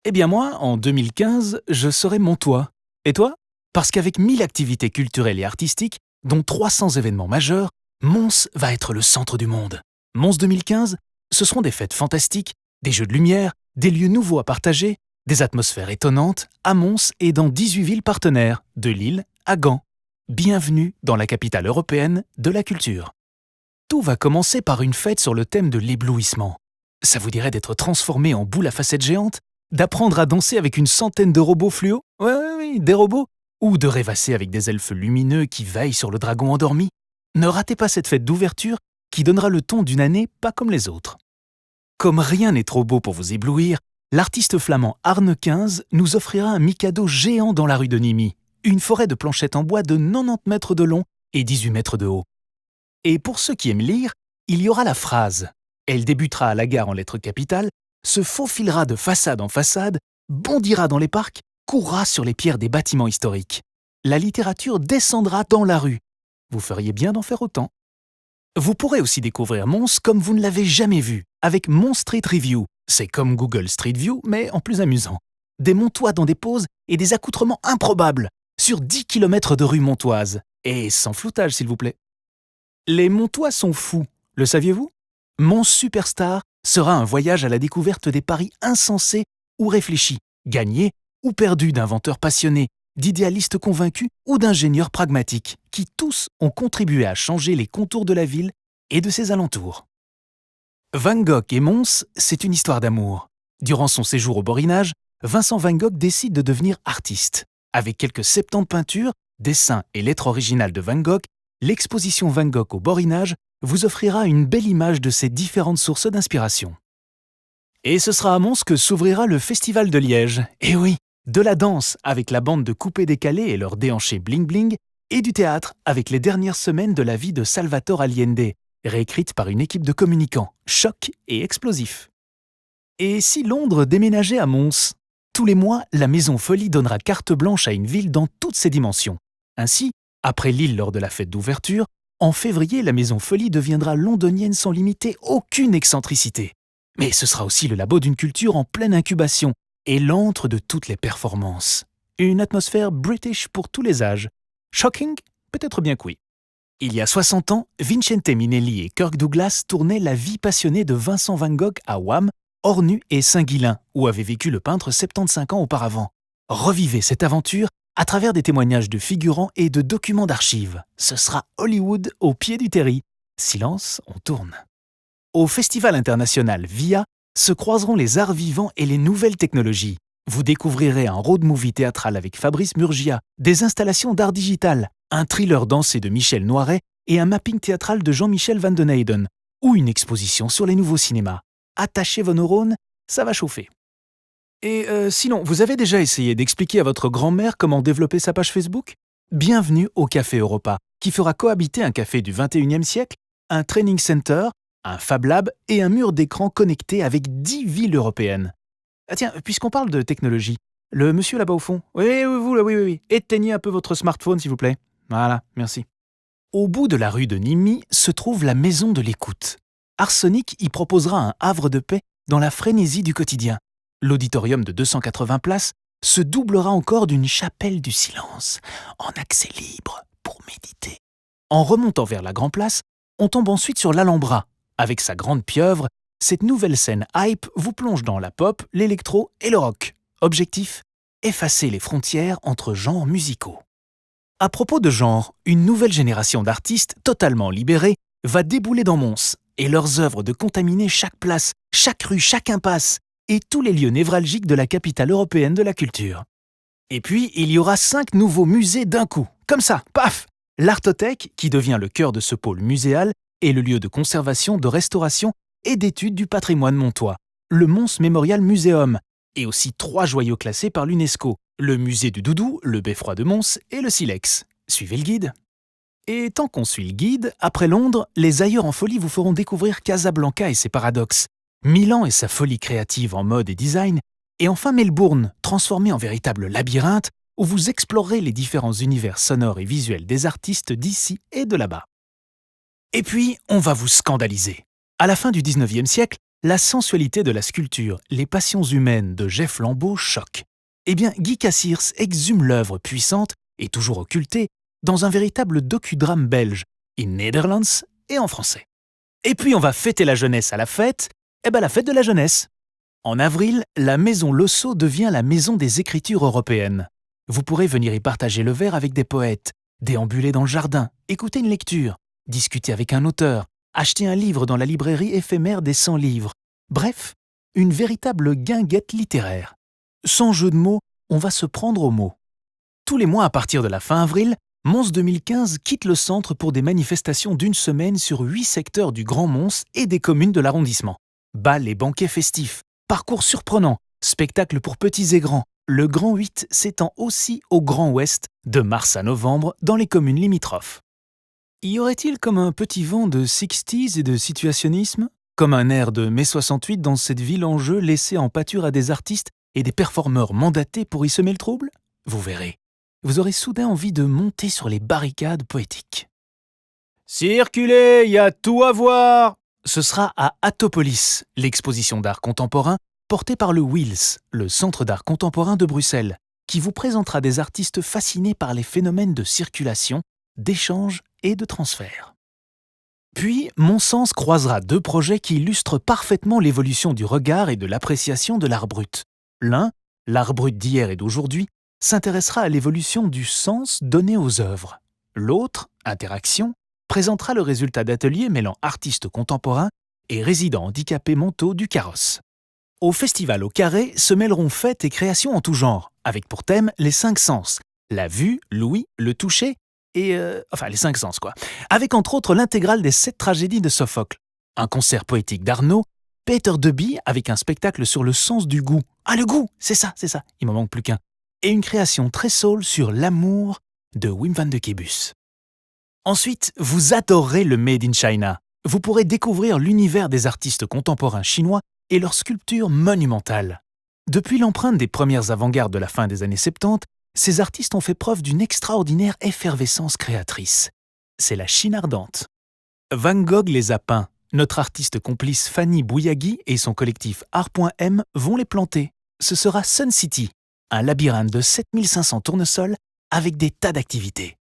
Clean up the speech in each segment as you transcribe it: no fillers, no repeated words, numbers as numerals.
Eh bien moi, en 2015, je serai montois. Et toi? Parce qu'avec 1000 activités culturelles et artistiques, dont 300 événements majeurs, Mons va être le centre du monde. Mons 2015, ce seront des fêtes fantastiques, des jeux de lumière, des lieux nouveaux à partager, des atmosphères étonnantes à Mons et dans 18 villes partenaires, de Lille à Gand. Bienvenue dans la capitale européenne de la culture. Tout va commencer par une fête sur le thème de l'éblouissement. Ça vous dirait d'être transformé en boule à facettes géante? D'apprendre à danser avec une centaine de robots fluo? Oui, des robots. Ou de rêvasser avec des elfes lumineux qui veillent sur le dragon endormi? Ne ratez pas cette fête d'ouverture qui donnera le ton d'une année pas comme les autres. Comme rien n'est trop beau pour vous éblouir, l'artiste flamand Arne 15 nous offrira un Mikado géant dans la rue de Nîmes, une forêt de planchettes en bois de 90 mètres de long et 18 mètres de haut. Et pour ceux qui aiment lire, il y aura la phrase. Elle débutera à la gare en lettres capitales, se faufilera de façade en façade, bondira dans les parcs, courra sur les pierres des bâtiments historiques. La littérature descendra dans la rue. Vous feriez bien d'en faire autant. Vous pourrez aussi découvrir Mons comme vous ne l'avez jamais vu, avec Mons Street Review. C'est comme Google Street View, mais en plus amusant. Des Montois dans des poses et des accoutrements improbables, sur 10 km de rues montoises. Et sans floutage, s'il vous plaît. Les Montois sont fous, le saviez-vous? Mons Superstar sera un voyage à la découverte des paris insensés ou réfléchis, gagnés ou perdus d'inventeurs passionnés, d'idéalistes convaincus ou d'ingénieurs pragmatiques, qui tous ont contribué à changer les contours de la ville et de ses alentours. Van Gogh et Mons, c'est une histoire d'amour. Durant son séjour au Borinage, Vincent Van Gogh décide de devenir artiste. Avec quelques 70 peintures, dessins et lettres originales de Van Gogh, l'exposition Van Gogh au Borinage vous offrira une belle image de ces différentes sources d'inspiration. Et ce sera à Mons que s'ouvrira le Festival de Liège. Et oui, de la danse avec la bande de coupés-décalés et leurs déhanchés bling-bling, et du théâtre avec les dernières semaines de la vie de Salvatore Allende, réécrite par une équipe de communicants, chocs et explosifs. Et si Londres déménageait à Mons? Tous les mois, la Maison Folie donnera carte blanche à une ville dans toutes ses dimensions. Ainsi, après Lille lors de la fête d'ouverture, en février, la Maison Folie deviendra londonienne sans limiter aucune excentricité. Mais ce sera aussi le labo d'une culture en pleine incubation et l'antre de toutes les performances. Une atmosphère british pour tous les âges. Shocking? Peut-être bien que oui. Il y a 60 ans, Vincente Minelli et Kirk Douglas tournaient La vie passionnée de Vincent Van Gogh à Wam, Ornu et Saint-Guilain, où avait vécu le peintre 75 ans auparavant. Revivez cette aventure à travers des témoignages de figurants et de documents d'archives. Ce sera Hollywood au pied du terri. Silence, on tourne. Au Festival international VIA se croiseront les arts vivants et les nouvelles technologies. Vous découvrirez un road movie théâtral avec Fabrice Murgia, des installations d'art digital, un thriller dansé de Michel Noiret et un mapping théâtral de Jean-Michel Van den Eyden, ou une exposition sur les nouveaux cinémas. Attachez vos neurones, ça va chauffer. Et sinon, vous avez déjà essayé d'expliquer à votre grand-mère comment développer sa page Facebook? Bienvenue au Café Europa, qui fera cohabiter un café du 21e siècle, un training center, un Fab Lab et un mur d'écran connecté avec 10 villes européennes. Ah tiens, puisqu'on parle de technologie, le monsieur là-bas au fond, oui, éteignez un peu votre smartphone s'il vous plaît. Voilà, merci. Au bout de la rue de Nîmes se trouve la Maison de l'écoute. Arsenic y proposera un havre de paix dans la frénésie du quotidien. L'auditorium de 280 places se doublera encore d'une chapelle du silence, en accès libre pour méditer. En remontant vers la Grand Place, on tombe ensuite sur l'Alhambra. Avec sa grande pieuvre, cette nouvelle scène hype vous plonge dans la pop, l'électro et le rock. Objectif, effacer les frontières entre genres musicaux. À propos de genre, une nouvelle génération d'artistes totalement libérés va débouler dans Mons, et leurs œuvres de contaminer chaque place, chaque rue, chaque impasse, et tous les lieux névralgiques de la capitale européenne de la culture. Et puis, il y aura 5 nouveaux musées d'un coup. Comme ça, paf! L'Artothèque, qui devient le cœur de ce pôle muséal, est le lieu de conservation, de restauration et d'étude du patrimoine montois. Le Mons Memorial Museum, et aussi 3 joyaux classés par l'UNESCO. Le musée du Doudou, le Beffroi de Mons et le Silex. Suivez le guide. Et tant qu'on suit le guide, après Londres, les ailleurs en folie vous feront découvrir Casablanca et ses paradoxes, Milan et sa folie créative en mode et design, et enfin Melbourne, transformé en véritable labyrinthe où vous explorerez les différents univers sonores et visuels des artistes d'ici et de là-bas. Et puis, on va vous scandaliser. À la fin du 19e siècle, La sensualité de la sculpture, les passions humaines de Jeff Lambeau choquent. Eh bien, Guy Cassirs exhume l'œuvre puissante et toujours occultée dans un véritable docudrame belge, in Nederlands et en français. Et puis on va fêter la jeunesse à la fête, la fête de la jeunesse. En avril, la Maison Losso devient la Maison des écritures européennes. Vous pourrez venir y partager le verre avec des poètes, déambuler dans le jardin, écouter une lecture, discuter avec un auteur, acheter un livre dans la librairie éphémère des 100 livres. Bref, une véritable guinguette littéraire. Sans jeu de mots, on va se prendre au mot. Tous les mois à partir de la fin avril, Mons 2015 quitte le centre pour des manifestations d'une semaine sur 8 secteurs du Grand Mons et des communes de l'arrondissement. Bals et banquets festifs, parcours surprenants, spectacles pour petits et grands. Le Grand 8 s'étend aussi au Grand Ouest, de mars à novembre, dans les communes limitrophes. Y aurait-il comme un petit vent de 60s et de situationnisme? Comme un air de mai 68 dans cette ville en jeu laissée en pâture à des artistes et des performeurs mandatés pour y semer le trouble? Vous verrez. Vous aurez soudain envie de monter sur les barricades poétiques. Circulez, y a tout à voir! Ce sera à Atopolis, l'exposition d'art contemporain portée par le WILS, le Centre d'art contemporain de Bruxelles, qui vous présentera des artistes fascinés par les phénomènes de circulation, d'échange et de transfert. Puis, Mon Sens croisera 2 projets qui illustrent parfaitement l'évolution du regard et de l'appréciation de l'art brut. L'un, l'art brut d'hier et d'aujourd'hui, s'intéressera à l'évolution du sens donné aux œuvres. L'autre, Interaction, présentera le résultat d'ateliers mêlant artistes contemporains et résidents handicapés mentaux du Carrosse. Au festival au Carré se mêleront fêtes et créations en tout genre, avec pour thème les 5 sens, la vue, l'ouïe, le toucher et... les 5 sens quoi. Avec entre autres l'intégrale des 7 tragédies de Sophocle, un concert poétique d'Arnaud, Peter Deby avec un spectacle sur le sens du goût. Ah le goût, c'est ça, il m'en manque plus qu'un. Et une création très soul sur l'amour de Wim van de Québus. Ensuite, vous adorerez le Made in China. Vous pourrez découvrir l'univers des artistes contemporains chinois et leurs sculptures monumentales. Depuis l'empreinte des premières avant-gardes de la fin des années 70, ces artistes ont fait preuve d'une extraordinaire effervescence créatrice. C'est la Chine ardente. Van Gogh les a peints. Notre artiste complice Fanny Bouyagui et son collectif Art.M vont les planter. Ce sera Sun City, un labyrinthe de 7500 tournesols avec des tas d'activités.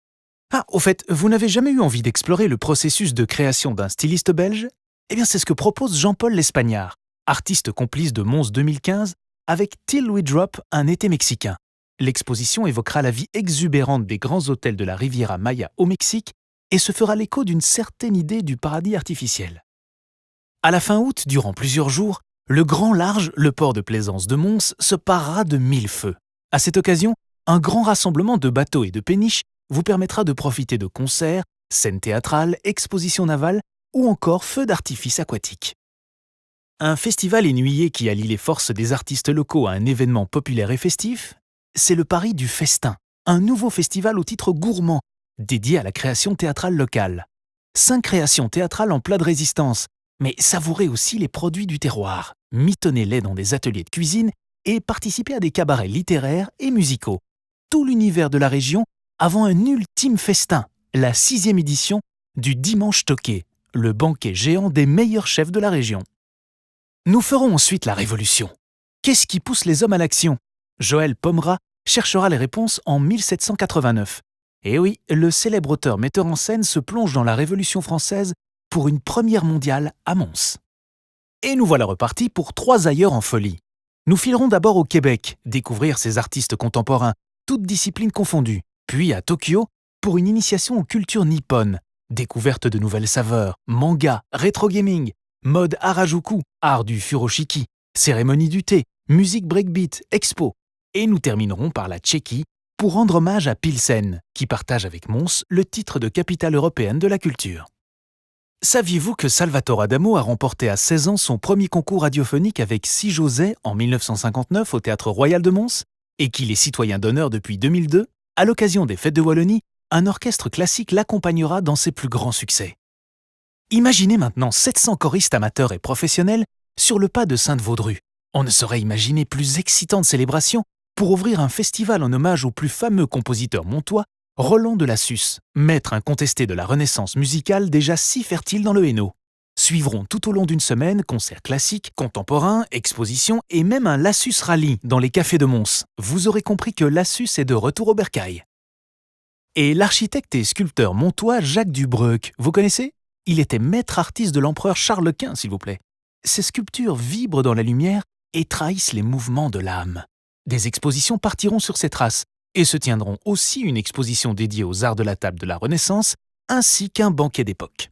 Ah, au fait, vous n'avez jamais eu envie d'explorer le processus de création d'un styliste belge? Eh bien, c'est ce que propose Jean-Paul L'Espagnard, artiste complice de Mons 2015, avec Till We Drop, un été mexicain. L'exposition évoquera la vie exubérante des grands hôtels de la Riviera Maya au Mexique et se fera l'écho d'une certaine idée du paradis artificiel. À la fin août, durant plusieurs jours, le grand large, le port de plaisance de Mons, se parera de 1000 feux. À cette occasion, un grand rassemblement de bateaux et de péniches vous permettra de profiter de concerts, scènes théâtrales, expositions navales ou encore feux d'artifice aquatiques. Un festival ennuyé qui allie les forces des artistes locaux à un événement populaire et festif, c'est le Paris du Festin, un nouveau festival au titre gourmand, dédié à la création théâtrale locale. 5 créations théâtrales en plat de résistance, mais savourez aussi les produits du terroir, mitonnez-les dans des ateliers de cuisine et participez à des cabarets littéraires et musicaux. Tout l'univers de la région avant un ultime festin, la 6e édition du Dimanche Toqué, le banquet géant des meilleurs chefs de la région. Nous ferons ensuite la révolution. Qu'est-ce qui pousse les hommes à l'action? Joël Pomera cherchera les réponses en 1789. Et oui, le célèbre auteur-metteur en scène se plonge dans la Révolution française pour une première mondiale à Mons. Et nous voilà repartis pour 3 ailleurs en folie. Nous filerons d'abord au Québec, découvrir ces artistes contemporains, toutes disciplines confondues, puis à Tokyo pour une initiation aux cultures nippones, découverte de nouvelles saveurs, manga, rétro gaming, mode Harajuku, art du furoshiki, cérémonie du thé, musique breakbeat, expo. Et nous terminerons par la Tchéquie pour rendre hommage à Pilsen, qui partage avec Mons le titre de capitale européenne de la culture. Saviez-vous que Salvatore Adamo a remporté à 16 ans son premier concours radiophonique avec Si José en 1959 au Théâtre Royal de Mons et qu'il est citoyen d'honneur depuis 2002? À l'occasion des Fêtes de Wallonie, un orchestre classique l'accompagnera dans ses plus grands succès. Imaginez maintenant 700 choristes amateurs et professionnels sur le pas de Sainte-Vaudrue. On ne saurait imaginer plus excitante célébration pour ouvrir un festival en hommage au plus fameux compositeur montois, Roland de Lassus, maître incontesté de la Renaissance musicale déjà si fertile dans le Hainaut. Suivront tout au long d'une semaine concerts classiques, contemporains, expositions et même un Lassus Rally dans les cafés de Mons. Vous aurez compris que Lassus est de retour au bercail. Et l'architecte et sculpteur montois Jacques Dubreuc, vous connaissez? Il était maître artiste de l'empereur Charles Quint, s'il vous plaît. Ses sculptures vibrent dans la lumière et trahissent les mouvements de l'âme. Des expositions partiront sur ces traces et se tiendront aussi une exposition dédiée aux arts de la table de la Renaissance ainsi qu'un banquet d'époque.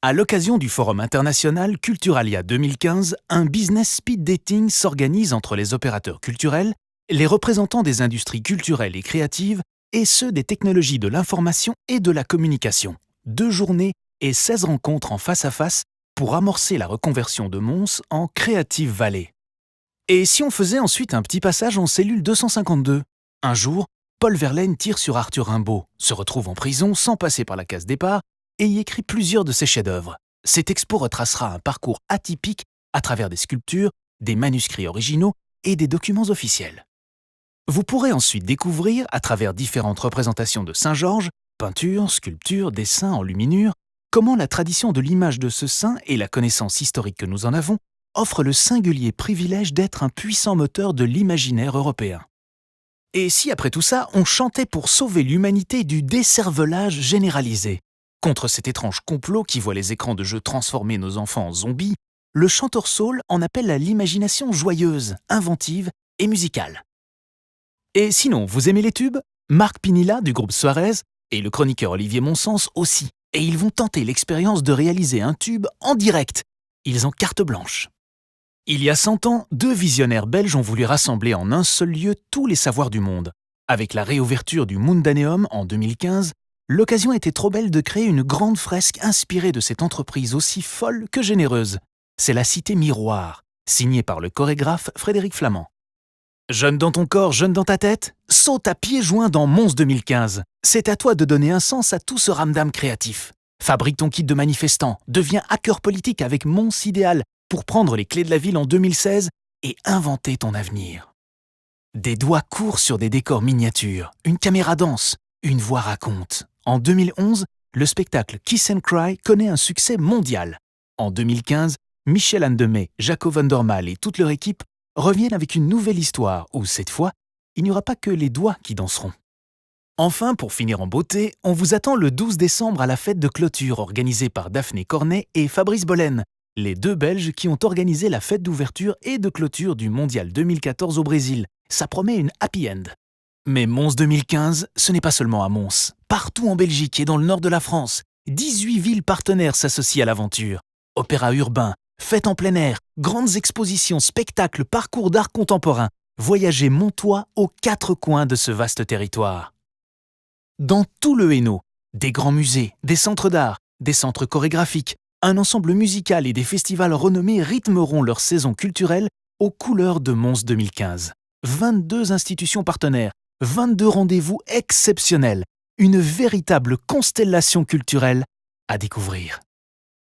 À l'occasion du Forum international Culturalia 2015, un business speed dating s'organise entre les opérateurs culturels, les représentants des industries culturelles et créatives et ceux des technologies de l'information et de la communication. 2 journées et 16 rencontres en face à face pour amorcer la reconversion de Mons en Creative Valley. Et si on faisait ensuite un petit passage en cellule 252? Un jour, Paul Verlaine tire sur Arthur Rimbaud, se retrouve en prison sans passer par la case départ et y écrit plusieurs de ses chefs-d'œuvre. Cette expo retracera un parcours atypique à travers des sculptures, des manuscrits originaux et des documents officiels. Vous pourrez ensuite découvrir, à travers différentes représentations de Saint-Georges, peintures, sculptures, dessins en luminure, comment la tradition de l'image de ce saint et la connaissance historique que nous en avons offrent le singulier privilège d'être un puissant moteur de l'imaginaire européen. Et si après tout ça, on chantait pour sauver l'humanité du décervelage généralisé? Contre cet étrange complot qui voit les écrans de jeux transformer nos enfants en zombies, le chanteur soul en appelle à l'imagination joyeuse, inventive et musicale. Et sinon, vous aimez les tubes? Marc Pinilla du groupe Suarez et le chroniqueur Olivier Monsens aussi. Et ils vont tenter l'expérience de réaliser un tube en direct. Ils ont carte blanche. Il y a 100 ans, 2 visionnaires belges ont voulu rassembler en un seul lieu tous les savoirs du monde. Avec la réouverture du Mundaneum en 2015, l'occasion était trop belle de créer une grande fresque inspirée de cette entreprise aussi folle que généreuse. C'est la Cité Miroir, signée par le chorégraphe Frédéric Flamand. Jeune dans ton corps, jeune dans ta tête, saute à pieds joints dans Mons 2015. C'est à toi de donner un sens à tout ce ramdam créatif. Fabrique ton kit de manifestant, deviens hacker politique avec Mons Idéal pour prendre les clés de la ville en 2016 et inventer ton avenir. Des doigts courent sur des décors miniatures, une caméra danse, une voix raconte. En 2011, le spectacle Kiss and Cry connaît un succès mondial. En 2015, Michel Andemey, Jaco van der Maal et toute leur équipe reviennent avec une nouvelle histoire où, cette fois, il n'y aura pas que les doigts qui danseront. Enfin, pour finir en beauté, on vous attend le 12 décembre à la fête de clôture organisée par Daphné Cornet et Fabrice Bollen, les 2 Belges qui ont organisé la fête d'ouverture et de clôture du Mondial 2014 au Brésil. Ça promet une happy end. Mais Mons 2015, ce n'est pas seulement à Mons. Partout en Belgique et dans le nord de la France, 18 villes partenaires s'associent à l'aventure. Opéra urbain, fêtes en plein air, grandes expositions, spectacles, parcours d'art contemporain. Voyagez montois aux 4 coins de ce vaste territoire. Dans tout le Hainaut, des grands musées, des centres d'art, des centres chorégraphiques, un ensemble musical et des festivals renommés rythmeront leur saison culturelle aux couleurs de Mons 2015. 22 institutions partenaires, 22 rendez-vous exceptionnels, une véritable constellation culturelle à découvrir.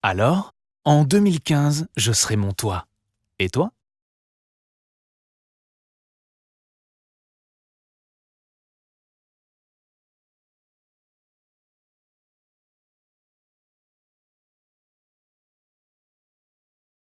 Alors, en 2015, je serai montois. Et toi ?